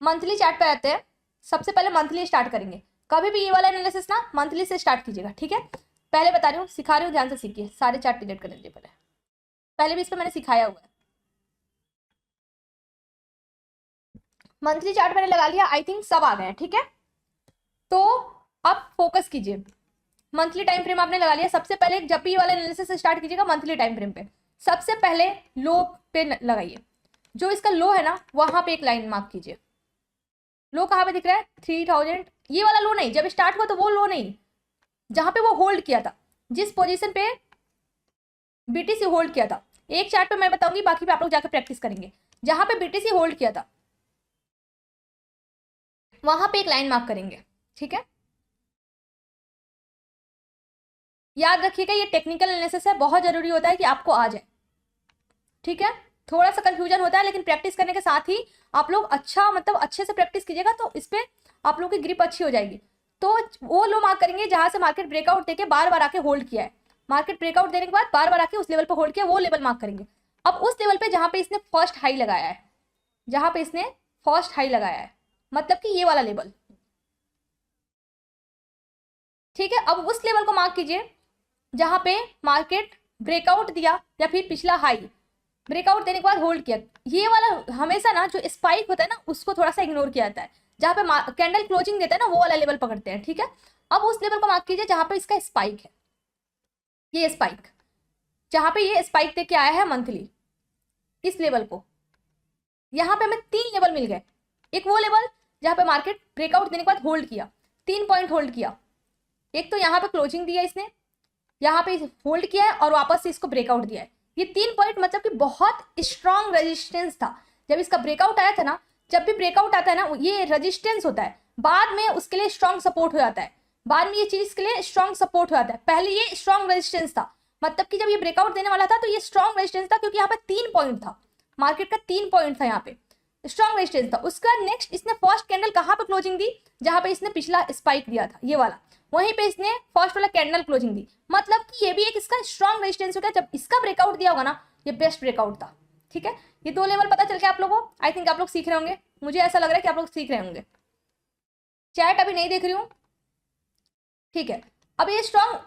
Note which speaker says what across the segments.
Speaker 1: Monthly chart पे आते हैं। सबसे पहले मंथली स्टार्ट करेंगे। कभी भी ये वाला एनालिसिस ना मंथली से स्टार्ट कीजिएगा, ठीक है। पहले बता रही हूँ, सिखा रही हूँ, ध्यान से सीखिए। सारे चार्ट डिलीट कर दीजिए पहले। पहले भी इस पर मैंने सिखाया हुआ है। मंथली चार्ट मैंने लगा लिया, आई थिंक सब आ गए हैं, ठीक है। तो अब फोकस कीजिए। मंथली टाइम फ्रेम आपने लगा लिया। सबसे पहले जब भी ये वाला एनालिसिस स्टार्ट कीजिएगा मंथली टाइम फ्रेम पे, सबसे पहले लो पे लगाइए। जो इसका लो है ना वहां पे एक लाइन मार्क कीजिए। लो कहाँ पे दिख रहा है? 3000। ये वाला लो नहीं, जब स्टार्ट हुआ तो वो लो नहीं, जहां पे वो होल्ड किया था, जिस पोजीशन पे बीटीसी होल्ड किया था। एक चार्ट पे मैं बताऊंगी, बाकी पे आप लोग जाकर प्रैक्टिस करेंगे। जहां पे बीटीसी होल्ड किया था वहां पे एक लाइन मार्क करेंगे, ठीक है। याद रखिएगा ये टेक्निकल एनालिसिस है, बहुत जरूरी होता है कि आपको आ जाए, ठीक है। थोड़ा सा कंफ्यूजन होता है, लेकिन प्रैक्टिस करने के साथ ही आप लोग अच्छा मतलब अच्छे से प्रैक्टिस कीजिएगा तो इस पे आप लोग की ग्रिप अच्छी हो जाएगी। तो वो लो मार्क करेंगे जहां से मार्केट ब्रेकआउट देके बार बार आके होल्ड किया है। मार्केट ब्रेकआउट देने के बाद बार बार आके उस लेवल पर होल्ड किया, वो लेवल मार्क करेंगे। अब उस लेवल पे जहां पे इसने फर्स्ट हाई लगाया है, जहां पे इसने फर्स्ट हाई लगाया है, मतलब कि ये वाला लेवल, ठीक है। अब उस लेवल को मार्क कीजिए जहां पे मार्केट ब्रेकआउट दिया या फिर पिछला हाई ब्रेकआउट देने के बाद होल्ड किया। ये वाला हमेशा ना जो स्पाइक होता है ना उसको थोड़ा सा इग्नोर किया जाता है। जहां पे कैंडल क्लोजिंग देता है ना वो वाला लेवल पकड़ते हैं, ठीक है। अब उस लेवल को मार्क कीजिए जहां पे इसका स्पाइक है, ये स्पाइक, जहां पे ये स्पाइक देके आया है मंथली, इस लेवल को। यहाँ पे हमें 3 लेवल मिल गए। एक वो लेवल जहां पे मार्केट ब्रेकआउट देने के बाद होल्ड किया, 3 पॉइंट होल्ड किया। एक तो यहाँ पे क्लोजिंग दिया इसने, यहाँ पे होल्ड किया है और वापस से इसको ब्रेकआउट दिया है। ये 3 पॉइंट मतलब कि बहुत स्ट्रॉन्ग रेजिस्टेंस था जब इसका ब्रेकआउट आया था ना। जब भी ब्रेकआउट आता है ना ये रेजिस्टेंस होता है, बाद में उसके लिए स्ट्रॉन्ग सपोर्ट हो जाता है। बाद में ये चीज के लिए स्ट्रॉन्ग सपोर्ट हो जाता है। पहले ये स्ट्रॉन्ग रेजिस्टेंस था, मतलब कि जब ये ब्रेकआउट देने वाला था तो ये स्ट्रॉन्ग रेजिस्टेंस था, क्योंकि यहाँ पे 3 पॉइंट था, मार्केट का 3 पॉइंट था, यहाँ पे स्ट्रॉन्ग रेजिस्टेंस था। उसका नेक्स्ट इसने फर्स्ट कैंडल कहाँ पे क्लोजिंग दी? जहां पे इसने पिछला स्पाइक दिया था, ये वाला, वहीं पे इसने फर्स्ट वाला कैंडल क्लोजिंग दी। मतलब कि ये भी एक इसका स्ट्रॉन्ग रेजिस्टेंस हो गया। जब इसका ब्रेकआउट दिया होगा ना ये बेस्ट ब्रेकआउट था, ठीक है। ये 2 लेवल पता चल गया आप लोगों को। आई थिंक आप लोग सीख रहे होंगे, मुझे ऐसा लग रहा है कि आप लोग सीख रहे होंगे। चैट अभी नहीं देख रही हूँ, ठीक है। अब ये स्ट्रॉन्ग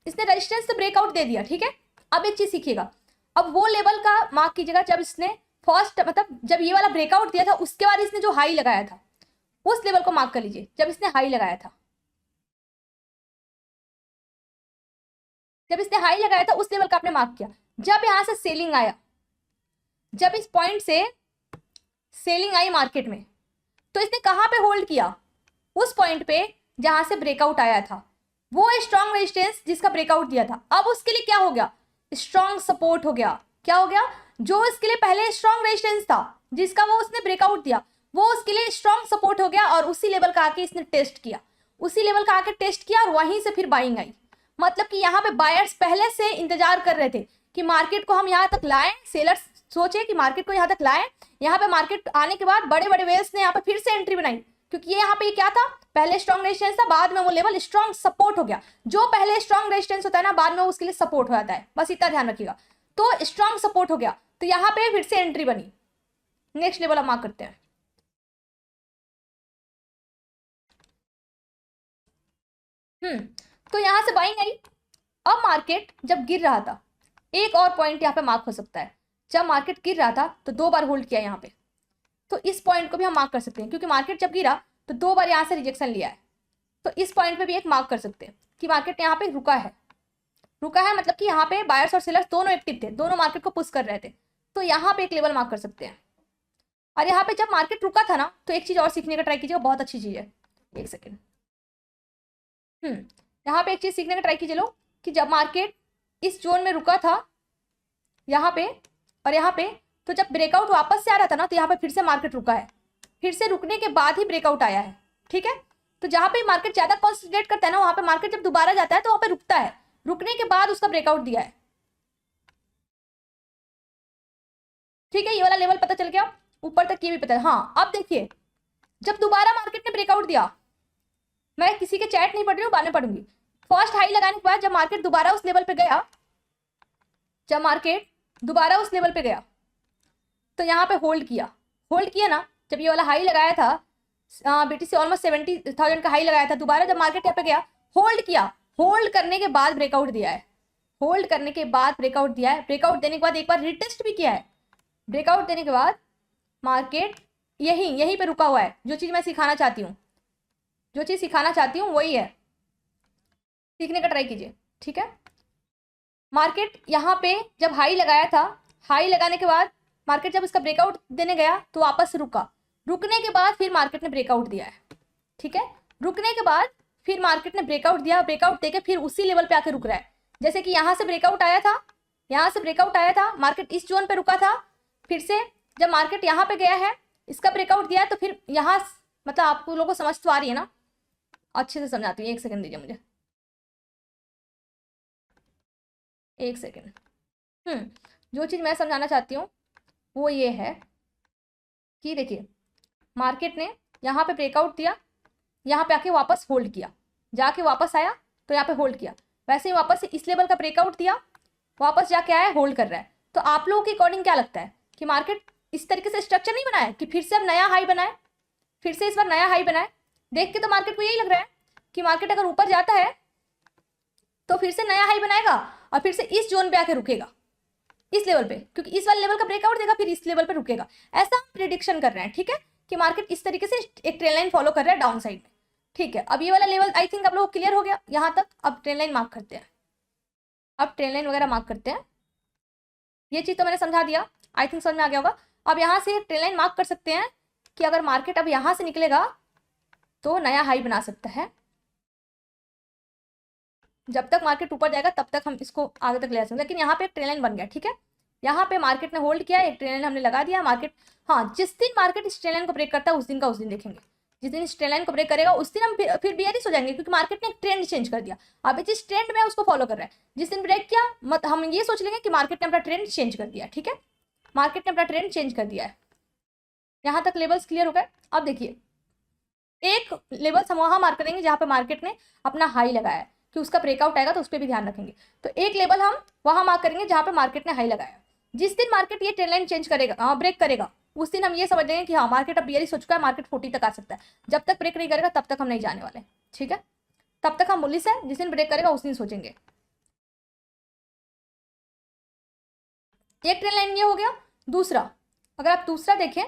Speaker 1: इसने रेजिस्टेंस से ब्रेकआउट दे दिया, ठीक है। अब एक चीज सीखिएगा, अब वो लेवल का मार्क कीजिएगा जब इसने फर्स्ट मतलब जब ये वाला ब्रेकआउट दिया था उसके बाद इसने जो हाई लगाया था उस लेवल को मार्क कर लीजिए, जब इसने हाई लगाया था। जब इसने हाई लगाया था उस लेवल का आपने मार्क किया। जब यहां से सेलिंग आया, जब इस पॉइंट से सेलिंग आई मार्केट में, तो इसने कहां पे होल्ड किया? उस पॉइंट पे जहां से ब्रेकआउट आया था, वो स्ट्रॉन्ग रेजिस्टेंस जिसका ब्रेकआउट दिया था। अब उसके लिए क्या हो गया? स्ट्रॉन्ग सपोर्ट हो गया। क्या हो गया? जो इसके लिए पहले स्ट्रॉन्ग रेजिस्टेंस था जिसका वो उसने ब्रेकआउट दिया, वो उसके लिए स्ट्रॉन्ग सपोर्ट हो गया और उसी लेवल का आके इसने टेस्ट किया, उसी लेवल का आके टेस्ट किया और वहीं से फिर बाइंग आई। मतलब कि यहाँ पे बायर्स पहले से इंतजार कर रहे थे कि मार्केट को हम यहाँ तक लाएं, सेलर्स सोचे कि मार्केट को यहाँ तक लाएं। यहाँ पे मार्केट आने के बाद बड़े बड़े वेल्स ने यहाँ पे फिर से एंट्री बनाई, क्योंकि ये यहाँ पे क्या था, पहले स्ट्रॉन्ग रेजिस्टेंस था, बाद में वो लेवल स्ट्रॉन्ग सपोर्ट हो गया। जो पहले स्ट्रॉन्ग रेजिस्टेंस होता है ना बाद में उसके लिए सपोर्ट हो जाता है, बस इतना ध्यान रखिएगा। तो स्ट्रॉन्ग सपोर्ट हो गया तो यहाँ पे फिर से एंट्री बनी। नेक्स्ट लेवल हम मार्क करते हैं। तो यहां से बाइंग आई। अब मार्केट जब गिर रहा था, एक और पॉइंट यहाँ पे मार्क हो सकता है, जब मार्केट गिर रहा था तो 2 बार होल्ड किया यहाँ पे, तो इस पॉइंट को भी हम मार्क कर सकते हैं, क्योंकि मार्केट जब गिरा तो 2 बार यहाँ से रिजेक्शन लिया है। तो इस पॉइंट पे भी एक मार्क कर सकते हैं कि मार्केट यहाँ पे रुका है। रुका है मतलब कि यहाँ पे बायर्स और सेलर्स दोनों एक्टिव थे, दोनों मार्केट को पुश कर रहे थे। तो यहाँ पे एक लेवल मार्क कर सकते हैं। और यहाँ पे जब मार्केट रुका था ना तो एक चीज और सीखने का ट्राई कीजिएगा, बहुत अच्छी चीज है। एक सेकेंड, यहाँ पे एक चीज सीखने का ट्राई कीजिए लोग, कि जब मार्केट इस जोन में रुका था यहाँ पे और यहाँ पे, तो जब ब्रेकआउट वापस से आ रहा था ना तो यहाँ पे फिर से मार्केट रुका है, फिर से रुकने के बाद ही ब्रेकआउट आया है, ठीक है। तो जहां पे मार्केट ज्यादा कॉन्सेंट्रेट करता है ना वहां पे मार्केट जब दोबारा जाता है तो वहां पे रुकता है, रुकने के बाद उसका ब्रेकआउट दिया है, ठीक है। ये वाला लेवल पता चल गया, ऊपर तक ये भी पता है। हाँ अब देखिए, जब दोबारा मार्केट ने ब्रेकआउट दिया, मैं किसी के चैट नहीं पढ़ रही हूँ, बाद में पढ़ूंगी। फर्स्ट हाई लगाने के बाद जब मार्केट दोबारा उस लेवल पे गया, जब मार्केट दोबारा उस लेवल पे गया तो यहाँ पे होल्ड किया, होल्ड किया ना, जब ये वाला हाई लगाया था BTC ऑलमोस्ट 70,000 का हाई लगाया था, दोबारा जब मार्केट यहाँ पे गया होल्ड किया, होल्ड करने के बाद ब्रेकआउट दिया है, होल्ड करने के बाद ब्रेकआउट दिया है, ब्रेकआउट देने के बाद एक बार रिटेस्ट भी किया है, ब्रेकआउट देने के बाद मार्केट यहीं पे रुका हुआ है। जो चीज़ मैं सिखाना चाहती हूँ, जो चीज़ सिखाना चाहती हूँ वही है, सीखने का ट्राई कीजिए, ठीक है। मार्केट यहाँ पे जब हाई लगाया था, हाई लगाने के बाद मार्केट जब इसका ब्रेकआउट देने गया तो वापस रुका, रुकने के बाद फिर मार्केट ने ब्रेकआउट दिया है, ठीक है। रुकने के बाद फिर मार्केट ने ब्रेकआउट दिया, ब्रेकआउट देके फिर उसी लेवल पे आके रुक रहा है। जैसे कि यहाँ से ब्रेकआउट आया था, यहाँ से ब्रेकआउट आया था, मार्केट इस जोन पे रुका था, फिर से जब मार्केट यहाँ पे गया है, इसका ब्रेकआउट दिया तो फिर यहाँ, मतलब आप लोगों को समझ तो आ रही है ना, अच्छे से समझाती हूँ, एक सेकंड दीजिए मुझे, एक सेकंड। जो चीज़ मैं समझाना चाहती हूँ वो ये है कि देखिए मार्केट ने यहाँ पे ब्रेकआउट दिया, यहाँ पे आके वापस होल्ड किया, जाके वापस आया तो यहाँ पे होल्ड किया, वैसे ही वापस इस लेवल का ब्रेकआउट दिया, वापस जाके आया, होल्ड कर रहा है। तो आप लोगों के अकॉर्डिंग क्या लगता है कि मार्केट इस तरीके से स्ट्रक्चर नहीं बनाया कि फिर से अब नया हाई बनाए, फिर से इस बार नया हाई बनाए? देख के तो मार्केट को यही लग रहा है कि मार्केट अगर ऊपर जाता है तो फिर से नया हाई बनाएगा और फिर से इस जोन पे आके रुकेगा, इस लेवल पे, क्योंकि इस वाले लेवल का ब्रेकआउट देगा फिर इस लेवल पे रुकेगा। ऐसा हम प्रिडिक्शन कर रहे हैं, ठीक है, कि मार्केट इस तरीके से एक ट्रेंड लाइन फॉलो कर रहा है डाउन साइड में, ठीक है। अब ये वाला लेवल आई थिंक आप लोगों को क्लियर हो गया यहाँ तक। अब ट्रेंड लाइन मार्क करते हैं, अब ट्रेंड लाइन वगैरह मार्क करते हैं। ये चीज़ तो मैंने समझा दिया, आई थिंक समझ में आ गया होगा। अब यहाँ से ट्रेंड लाइन मार्क कर सकते हैं कि अगर मार्केट अब यहाँ से निकलेगा तो नया हाई बना सकता है। जब तक मार्केट ऊपर जाएगा तब तक हम इसको आगे तक ले जा सकते हैं, लेकिन यहाँ पे एक ट्रेंड लाइन बन गया, ठीक है। यहाँ पे मार्केट ने होल्ड किया, एक ट्रेंड लाइन हमने लगा दिया। मार्केट, हाँ, जिस दिन मार्केट इस ट्रेंड लाइन को ब्रेक करता है उस दिन का उस दिन देखेंगे। जिस दिन इस ट्रेंड लाइन को ब्रेक करेगा उस दिन हम फिर बियरिश हो जाएंगे, क्योंकि मार्केट ने एक ट्रेंड चेंज कर दिया। अब जिस ट्रेंड में उसको फॉलो कर रहा है, जिस दिन ब्रेक किया मत हम ये सोच लेंगे कि मार्केट ने अपना ट्रेंड चेंज कर दिया, ठीक है, मार्केट ने अपना ट्रेंड चेंज कर दिया है। यहाँ तक लेवल्स क्लियर हो गए। अब देखिए एक लेवल्स हम वहाँ मार्क करेंगे जहाँ पे मार्केट ने अपना हाई लगाया है, कि उसका ब्रेकआउट आएगा तो उस पर भी ध्यान रखेंगे। तो एक लेवल हम वहाँ मार्क करेंगे जहाँ पे मार्केट ने हाई लगाया। जिस दिन मार्केट ये ट्रेंड लाइन चेंज करेगा, ब्रेक करेगा, उस दिन हम ये समझ लेंगे कि हाँ मार्केट अब बियरिश हो चुका है, मार्केट 40 तक आ सकता है। जब तक ब्रेक नहीं करेगा तब तक हम नहीं जाने वाले, ठीक है, तब तक हम बुलिश है। जिस दिन ब्रेक करेगा उस दिन सोचेंगे। एक ट्रेंड लाइन ये हो गया। दूसरा, अगर आप दूसरा देखें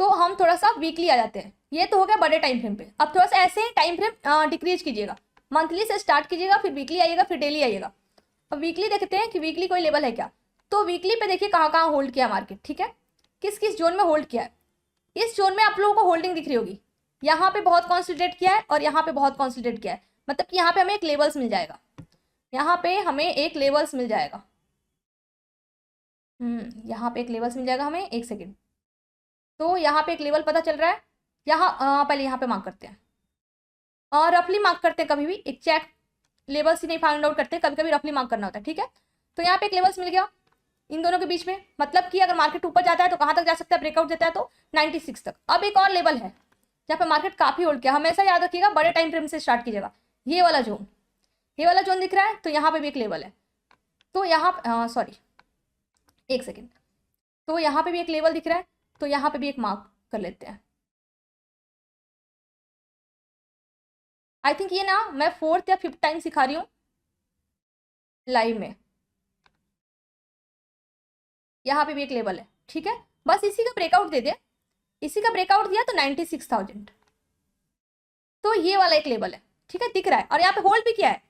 Speaker 1: तो हम थोड़ा सा वीकली आ जाते हैं। ये तो हो गया बड़े टाइम फ्रेम पे। अब थोड़ा सा ऐसे ही टाइम फ्रेम डिक्रीज कीजिएगा, मंथली से स्टार्ट कीजिएगा, फिर वीकली आइएगा, फिर डेली आइएगा। अब वीकली देखते हैं कि वीकली कोई लेवल है क्या। तो वीकली पे देखिए कहाँ कहाँ होल्ड किया मार्केट, ठीक है, किस किस जोन में होल्ड किया है। इस जोन में आप लोगों को होल्डिंग दिख रही होगी, यहाँ पे बहुत कॉन्सेंट्रेट किया है और यहाँ पे बहुत कॉन्सेंट्रेट किया है। मतलब कि यहाँ पे हमें एक लेवल्स मिल जाएगा, यहाँ पे हमें एक लेवल्स मिल जाएगा। यहाँ पे एक लेवल्स मिल जाएगा हमें, एक सेकेंड। तो यहाँ पे एक लेवल पता चल रहा है, यहाँ पहले यहाँ पे मार्क करते हैं और रफली मार्क करते हैं। कभी भी एक चेक लेवल्स ही नहीं फाइंड आउट करते, कभी कभी रफली मार्क करना होता है, ठीक है। तो यहाँ पे एक लेवल्स मिल गया इन दोनों के बीच में, मतलब कि अगर मार्केट ऊपर जाता है तो कहाँ तक जा सकता है, ब्रेकआउट देता है तो 96 तक। अब एक और लेवल है जहाँ पे मार्केट काफी होल्ड किया। हमेशा याद रखिएगा बड़े टाइम फ्रेम से स्टार्ट कीजिएगा। ये वाला जोन, ये वाला जोन दिख रहा है, तो यहाँ पे भी एक लेवल है। तो यहाँ सॉरी एक सेकेंड, तो यहाँ पे भी एक लेवल दिख रहा है, तो यहाँ पे भी एक मार्क कर लेते हैं। आई थिंक ये ना मैं 4th या 5th टाइम सिखा रही हूँ लाइव में। यहाँ पे भी एक लेवल है, ठीक है, बस इसी का ब्रेकआउट दे दे, इसी का ब्रेकआउट दिया तो 96,000। तो ये वाला एक लेवल है, ठीक है, दिख रहा है और यहाँ पे होल्ड भी किया है।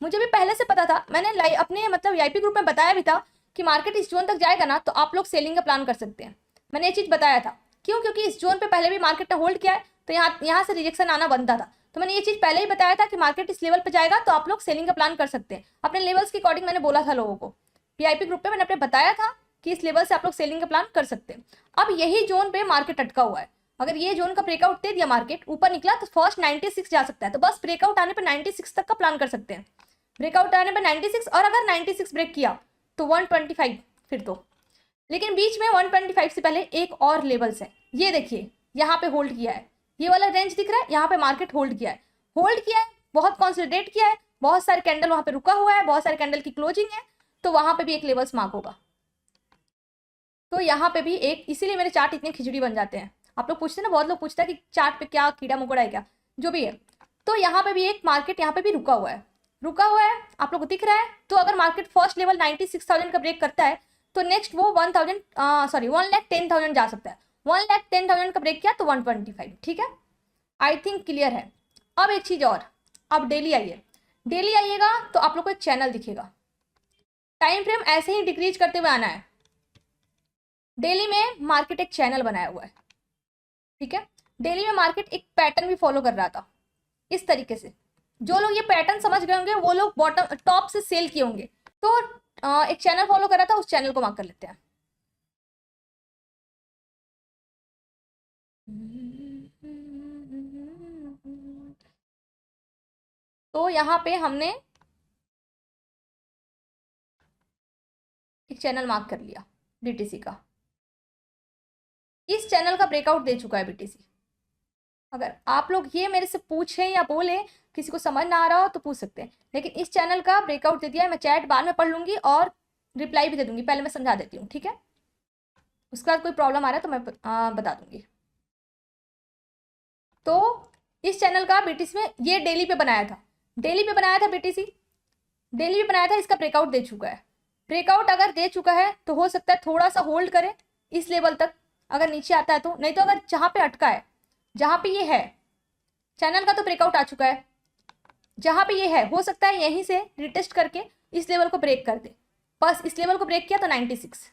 Speaker 1: मुझे भी पहले से पता था, मैंने अपने मतलब VIP ग्रुप में बताया भी था कि मार्केट इस जोन तक जाएगा ना तो आप लोग सेलिंग का प्लान कर सकते हैं। मैंने ये चीज़ बताया था, क्यों, क्योंकि इस जोन पे पहले भी मार्केट ने होल्ड किया है, तो यहाँ से रिजेक्शन आना बनता था। तो मैंने ये चीज़ पहले ही बताया था कि मार्केट इस लेवल पे जाएगा तो आप लोग सेलिंग का प्लान कर सकते हैं। अपने लेवल्स के अकॉर्डिंग मैंने बोला था लोगों को, VIP ग्रुप पे मैंने अपने बताया था कि इस लेवल से आप लोग सेलिंग का प्लान कर सकते हैं। अब यही जोन पे मार्केट अटका हुआ है। अगर ये जोन का ब्रेकआउट दे दिया, मार्केट ऊपर निकला तो फर्स्ट 96 जा सकता है। तो बस ब्रेकआउट आने पर 96 तक का प्लान कर सकते हैं। ब्रेकआउट आने पर 96, और अगर 96 ब्रेक किया तो 125 फिर तो। लेकिन बीच में 125 से पहले एक और लेवल्स है, ये देखिए यहाँ पे होल्ड किया है, ये वाला रेंज दिख रहा है, यहाँ पे मार्केट होल्ड किया है, होल्ड किया है, बहुत कॉन्सोलिडेट किया है, बहुत सारे कैंडल वहाँ पे रुका हुआ है, बहुत सारे कैंडल की क्लोजिंग है, तो वहाँ पे भी एक लेवल्स मार्क होगा। तो यहाँ पे भी एक, इसीलिए मेरे चार्ट इतने खिचड़ी बन जाते हैं। आप लोग पूछते हैं ना, बहुत लोग पूछते हैं कि चार्ट पे क्या कीड़ा मकोड़ा है क्या, जो भी है। तो यहाँ पे भी एक मार्केट यहाँ पे भी रुका हुआ है, आप लोग को दिख रहा है। तो अगर मार्केट फर्स्ट लेवल 96,000 का ब्रेक करता है तो नेक्स्ट वो 1,10,000 जा सकता है। 1,10,000 का ब्रेक किया तो 125, ठीक है। आई थिंक क्लियर है। अब एक चीज और, अब डेली आइए, डेली आइएगा तो आप लोग को एक चैनल दिखेगा। टाइम फ्रेम ऐसे ही डिक्रीज करते हुए आना है। डेली में मार्केट एक चैनल बनाया हुआ है, ठीक है। डेली में मार्केट एक पैटर्न भी फॉलो कर रहा था इस तरीके से। जो लोग ये पैटर्न समझ गए होंगे वो लोग बॉटम टॉप से सेल किए होंगे। तो एक चैनल फॉलो कर रहा था, उस चैनल को मार्क कर लेते हैं। तो यहाँ पे हमने एक चैनल मार्क कर लिया बीटीसी का। इस चैनल का ब्रेकआउट दे चुका है बीटीसी। अगर आप लोग ये मेरे से पूछें या बोले, किसी को समझ ना आ रहा हो तो पूछ सकते हैं, लेकिन इस चैनल का ब्रेकआउट दे दिया है। मैं चैट बाद में पढ़ लूंगी और रिप्लाई भी दे दूंगी, पहले मैं समझा देती हूँ, ठीक है। उसके बाद कोई प्रॉब्लम आ रहा है तो मैं बता दूंगी। तो इस चैनल का बीटीसी में ये डेली पे बनाया था, बीटीसी डेली पे बनाया था। इसका ब्रेकआउट दे चुका है। ब्रेकआउट अगर दे चुका है तो हो सकता है थोड़ा सा होल्ड करे इस लेवल तक, अगर नीचे आता है तो। नहीं तो अगर जहां पे अटका है, जहां पे ये है चैनल का, तो ब्रेकआउट आ चुका है। जहां पे ये है, हो सकता है यहीं से रिटेस्ट करके इस लेवल को ब्रेक कर दे। बस इस लेवल को ब्रेक किया तो 96,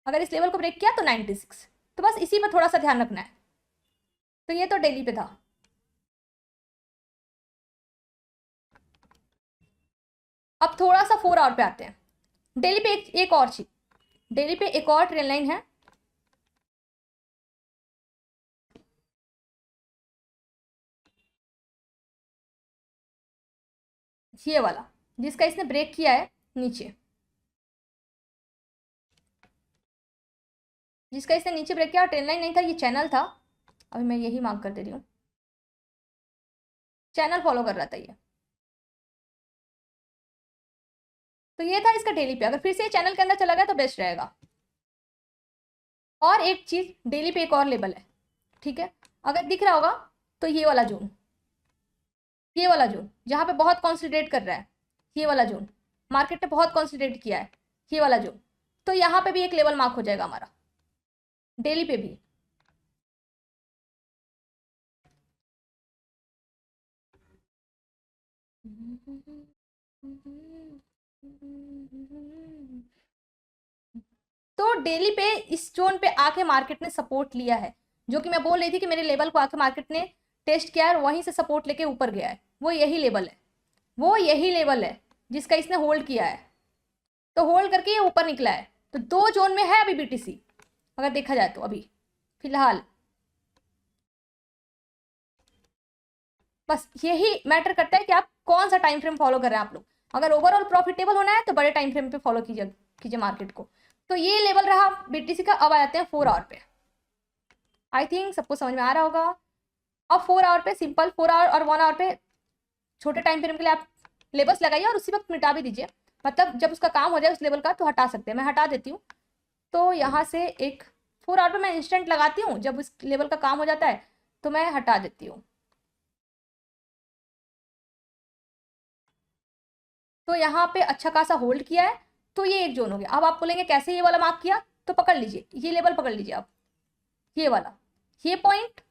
Speaker 1: अगर इस लेवल को ब्रेक किया तो 96। तो बस इसी में थोड़ा सा ध्यान रखना है। तो ये तो डेली पे था। अब थोड़ा सा 4 आवर पे आते हैं। डेली पे एक और चीज, डेली पे एक और ट्रेंड लाइन है। ये वाला जिसका इसने ब्रेक किया है नीचे, जिसका इसने नीचे ब्रेक किया, ट्रेंड लाइन नहीं था, ये चैनल था। अभी मैं यही मार्क कर दे रही हूँ, चैनल फॉलो कर रहा था ये। तो ये था इसका डेली पे। अगर फिर से चैनल के अंदर चला गया तो बेस्ट रहेगा। और एक चीज, डेली पे एक और लेवल है, ठीक है। अगर दिख रहा होगा तो ये वाला जोन, जहां पे बहुत कॉन्सेंट्रेट कर रहा है, ये वाला जोन मार्केट ने बहुत कॉन्सेंट्रेट किया है, ये वाला जोन। तो यहाँ पे भी एक लेवल मार्क हो जाएगा हमारा, डेली पे भी। तो डेली पे इस जोन पे आके मार्केट ने सपोर्ट लिया है, जो कि मैं बोल रही थी कि मेरे लेवल को आके मार्केट ने टेस्ट किया है और वहीं से सपोर्ट लेके ऊपर गया है। वो यही लेवल है जिसका इसने होल्ड किया है। तो होल्ड करके ये ऊपर निकला है। तो 2 जोन में है अभी बीटीसी, अगर देखा जाए तो अभी फिलहाल। बस यही मैटर करता है कि आप कौन सा टाइम फ्रेम फॉलो कर रहे हैं आप लोग। अगर ओवरऑल प्रॉफिटेबल होना है तो बड़े टाइम फ्रेम पे फॉलो कीजिए मार्केट को। तो ये लेवल रहा बीटीसी का। अब आ जाते हैं 4 आवर पे। आई थिंक सबको समझ में आ रहा होगा। अब 4 आवर पे सिंपल, 4 आवर और 1 आवर पे छोटे टाइम फ्रेम के लिए आप लेबल्स लगाइए और उसी वक्त मिटा भी दीजिए। मतलब जब उसका काम हो जाए उस लेवल का तो हटा सकते हैं। मैं हटा देती हूँ। तो यहाँ से एक 4 आवर पे मैं इंस्टेंट लगाती हूँ, जब उस लेवल का काम हो जाता है तो मैं हटा देती हूँ। तो यहाँ पे अच्छा खासा होल्ड किया है। तो ये एक जोन हो गया। अब आप बोलेंगे कैसे ये वाला मार्क किया, तो पकड़ लीजिए, ये लेवल पकड़ लीजिए आप, ये वाला, ये पॉइंट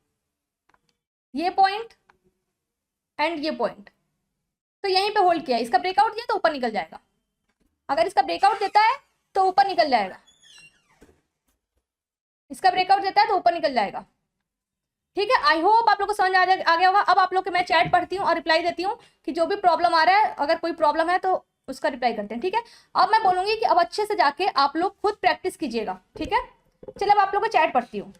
Speaker 1: एंड ये पॉइंट। तो यहीं पे होल्ड किया है। इसका ब्रेकआउट दिया तो ऊपर निकल जाएगा। अगर इसका ब्रेकआउट देता है तो ऊपर निकल जाएगा, इसका ब्रेकआउट देता है तो ऊपर निकल जाएगा। ठीक है, आई होप आप लोग को समझ आ गया होगा। अब आप लोग के मैं चैट पढ़ती हूँ और रिप्लाई देती हूँ कि जो भी प्रॉब्लम आ रहा है, अगर कोई प्रॉब्लम है तो उसका रिप्लाई करते हैं। ठीक है, अब मैं बोलूंगी कि अब अच्छे से जाके आप लोग खुद प्रैक्टिस कीजिएगा। ठीक है, चलिए अब आप लोग को चैट पढ़ती हूँ।